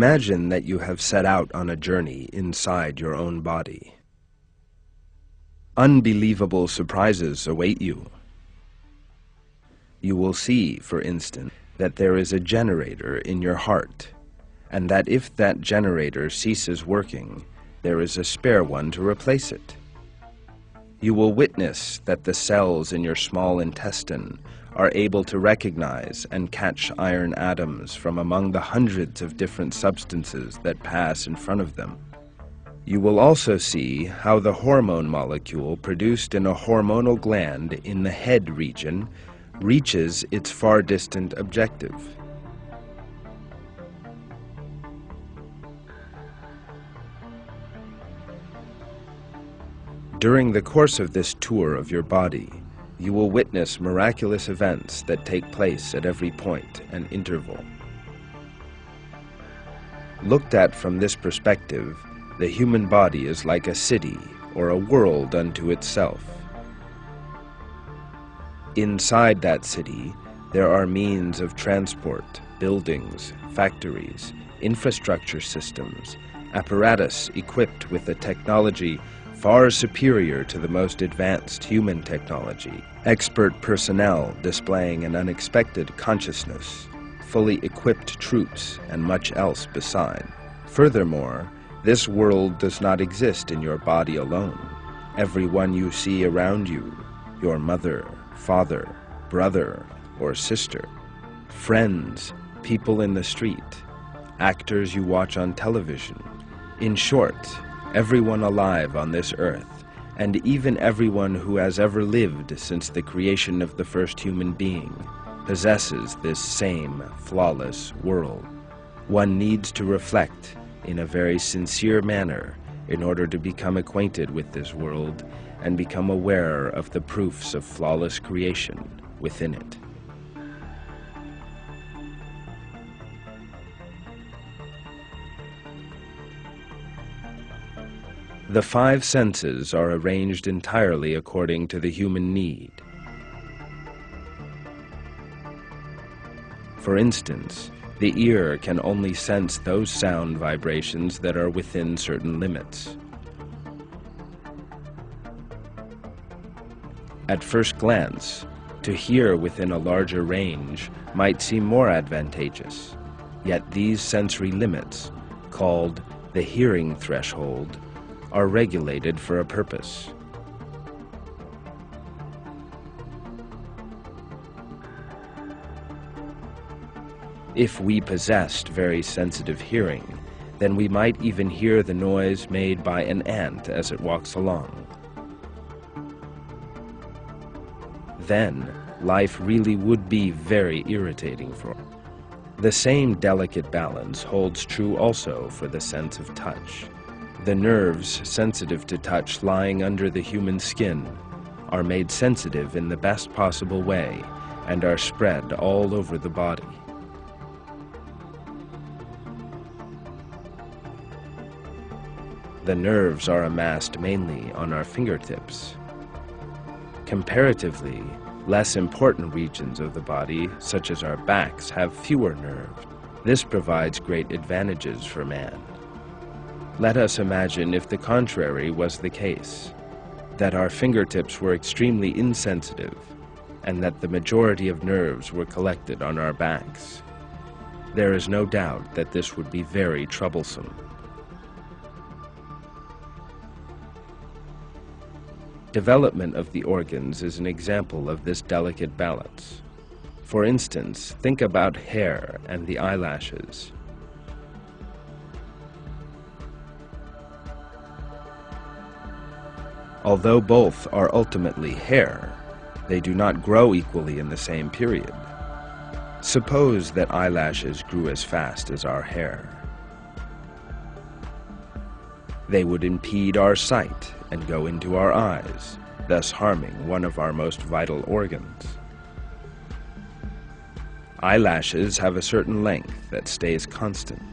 Imagine that you have set out on a journey inside your own body. Unbelievable surprises await you. You will see, for instance, that there is a generator in your heart, and that if that generator ceases working, there is a spare one to replace it. You will witness that the cells in your small intestine are able to recognize and catch iron atoms from among the hundreds of different substances that pass in front of them. You will also see how the hormone molecule produced in a hormonal gland in the head region reaches its far distant objective. During the course of this tour of your body, you will witness miraculous events that take place at every point and interval. Looked at from this perspective, the human body is like a city or a world unto itself. Inside that city, there are means of transport, buildings, factories, infrastructure systems, apparatus equipped with a technology far superior to the most advanced human technology, expert personnel displaying an unexpected consciousness, fully equipped troops, and much else beside. Furthermore, this world does not exist in your body alone. Everyone you see around you, your mother, father, brother, or sister, friends, people in the street, actors you watch on television. In short, everyone alive on this earth, and even everyone who has ever lived since the creation of the first human being, possesses this same flawless world. One needs to reflect in a very sincere manner in order to become acquainted with this world and become aware of the proofs of flawless creation within it. The five senses are arranged entirely according to the human need. For instance, the ear can only sense those sound vibrations that are within certain limits. At first glance, to hear within a larger range might seem more advantageous, yet these sensory limits, called the hearing threshold, are regulated for a purpose. If we possessed very sensitive hearing, then we might even hear the noise made by an ant as it walks along. Then, life really would be very irritating for us. The same delicate balance holds true also for the sense of touch. The nerves sensitive to touch lying under the human skin are made sensitive in the best possible way and are spread all over the body. The nerves are amassed mainly on our fingertips. Comparatively, less important regions of the body, such as our backs, have fewer nerves. This provides great advantages for man. Let us imagine if the contrary was the case, that our fingertips were extremely insensitive, and that the majority of nerves were collected on our backs. There is no doubt that this would be very troublesome. Development of the organs is an example of this delicate balance. For instance, think about hair and the eyelashes. Although both are ultimately hair, they do not grow equally in the same period. Suppose that eyelashes grew as fast as our hair. They would impede our sight and go into our eyes, thus harming one of our most vital organs. Eyelashes have a certain length that stays constant.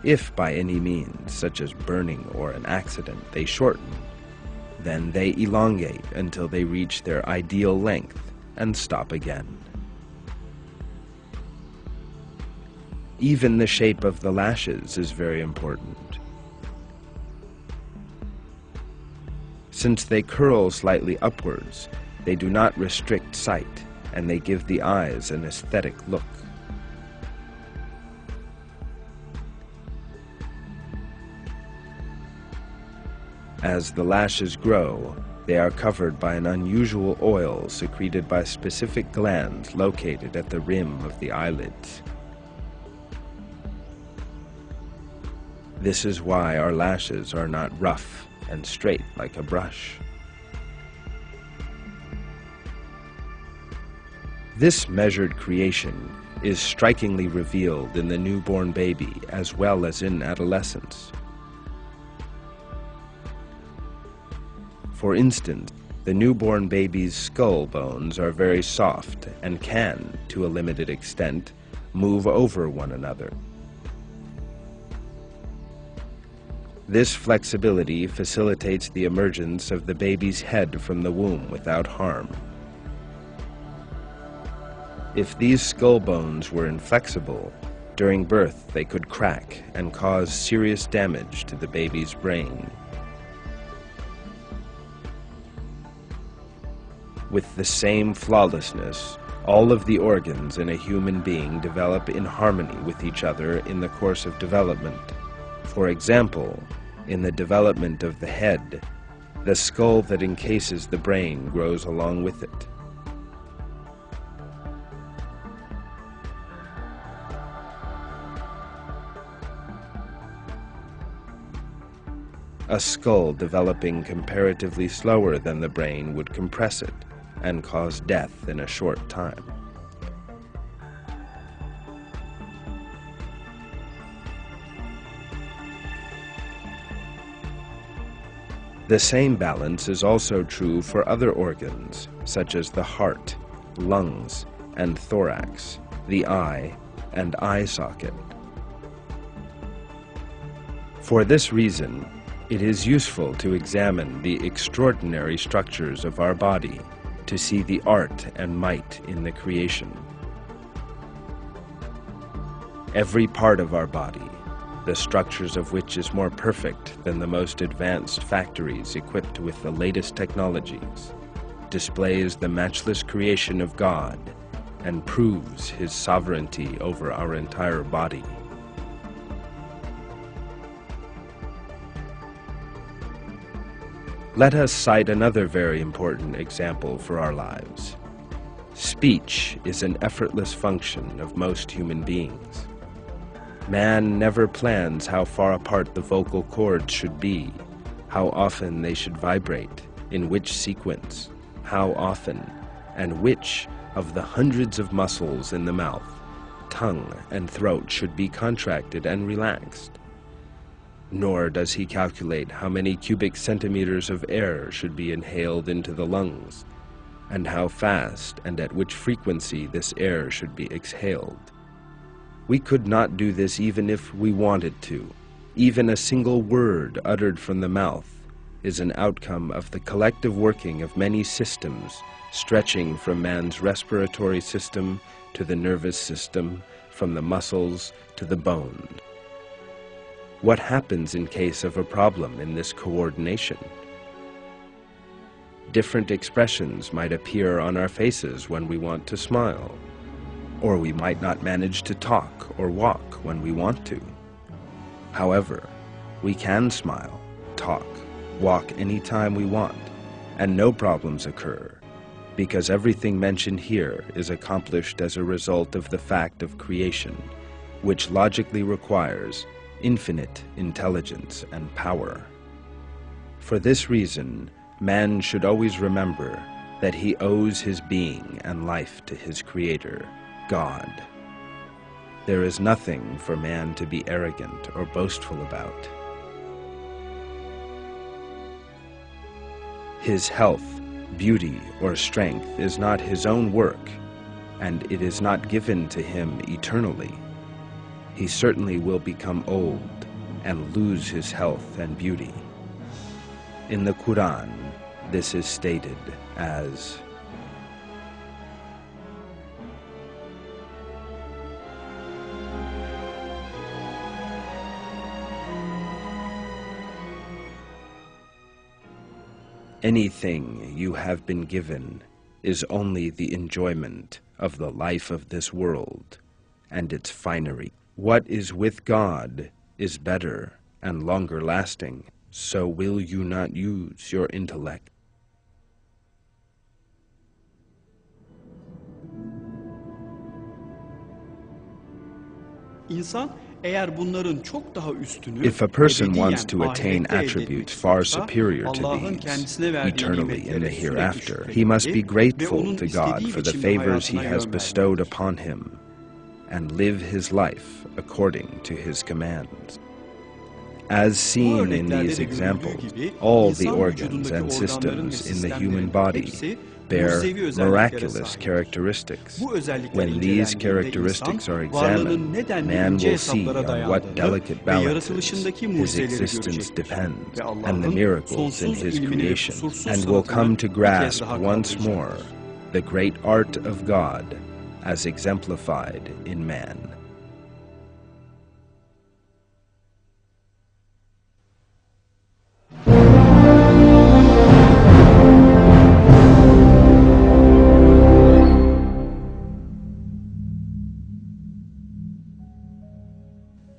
If by any means, such as burning or an accident, they shorten, then they elongate until they reach their ideal length and stop again. Even the shape of the lashes is very important. Since they curl slightly upwards, they do not restrict sight, and they give the eyes an aesthetic look. As the lashes grow, they are covered by an unusual oil secreted by specific glands located at the rim of the eyelids. This is why our lashes are not rough and straight like a brush. This measured creation is strikingly revealed in the newborn baby as well as in adolescence. For instance, the newborn baby's skull bones are very soft and can, to a limited extent, move over one another. This flexibility facilitates the emergence of the baby's head from the womb without harm. If these skull bones were inflexible, during birth they could crack and cause serious damage to the baby's brain. With the same flawlessness, all of the organs in a human being develop in harmony with each other in the course of development. For example, in the development of the head, the skull that encases the brain grows along with it. A skull developing comparatively slower than the brain would compress it and cause death in a short time. The same balance is also true for other organs, such as the heart, lungs, and thorax, the eye, and eye socket. For this reason, it is useful to examine the extraordinary structures of our body to see the art and might in the creation. Every part of our body, the structures of which is more perfect than the most advanced factories equipped with the latest technologies, displays the matchless creation of God and proves His sovereignty over our entire body. Let us cite another very important example for our lives. Speech is an effortless function of most human beings. Man never plans how far apart the vocal cords should be, how often they should vibrate, in which sequence, how often, and which of the hundreds of muscles in the mouth, tongue, and throat should be contracted and relaxed. Nor does he calculate how many cubic centimeters of air should be inhaled into the lungs, and how fast and at which frequency this air should be exhaled. We could not do this even if we wanted to. Even a single word uttered from the mouth is an outcome of the collective working of many systems, stretching from man's respiratory system to the nervous system, from the muscles to the bone. What happens in case of a problem in this coordination? Different expressions might appear on our faces when we want to smile, or we might not manage to talk or walk when we want to. However, we can smile, talk, walk anytime we want, and no problems occur, because everything mentioned here is accomplished as a result of the fact of creation, which logically requires infinite intelligence and power. For this reason, man should always remember that he owes his being and life to his Creator, God. There is nothing for man to be arrogant or boastful about. His health, beauty, or strength is not his own work, and it is not given to him eternally. He certainly will become old and lose his health and beauty. In the Quran, this is stated as, Anything you have been given is only the enjoyment of the life of this world and its finery. What is with God is better and longer lasting, so will you not use your intellect? İnsan eğer bunların çok daha üstünü If a person ebediyen wants to attain ahirette elde attributes etmek far istiyorsa, superior to Allah'ın these kendisine verdiği eternally in the nimetlere sürekli hereafter, he must be şükretmeli ve grateful onun to God istediği for the biçimde favors he hayatına has yön bestowed vermelidir. upon him and live his life according to his commands. As seen in these examples, all the organs and systems in the human body bear miraculous characteristics. When these characteristics are examined, man will see on what delicate balances his existence depends and the miracles in his creation, and will come to grasp once more the great art of God as exemplified in man.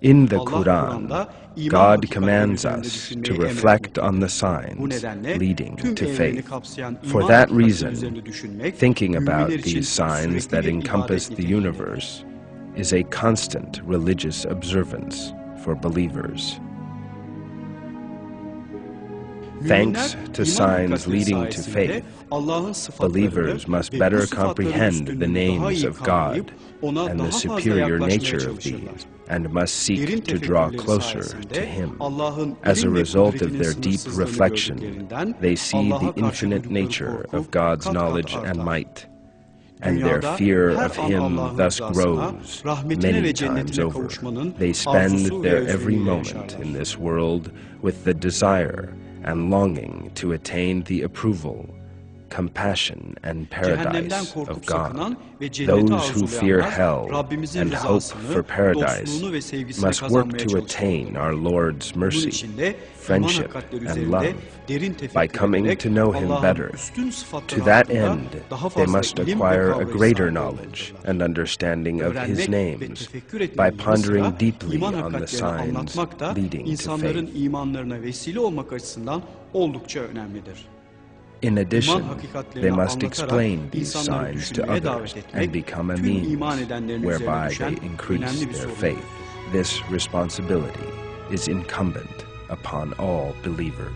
In the Quran, God commands us to reflect on the signs leading to faith. For that reason, thinking about these signs that encompass the universe is a constant religious observance for believers. Thanks to signs leading to faith, believers must better comprehend the names of God and the superior nature of these, and must seek to draw closer to Him. As a result of their deep reflection, they see the infinite nature of God's knowledge and might, and their fear of Him thus grows many times over. They spend their every moment in this world with the desire and longing to attain the approval, compassion, and paradise of God. Those who fear hell and hope for paradise must work to attain our Lord's mercy, friendship, and love by coming to know Him better. To that end, they must acquire a greater knowledge and understanding of His names by pondering deeply on the signs leading to faith. In addition, they must explain these signs to others and become a means whereby they increase their faith. This responsibility is incumbent upon all believers.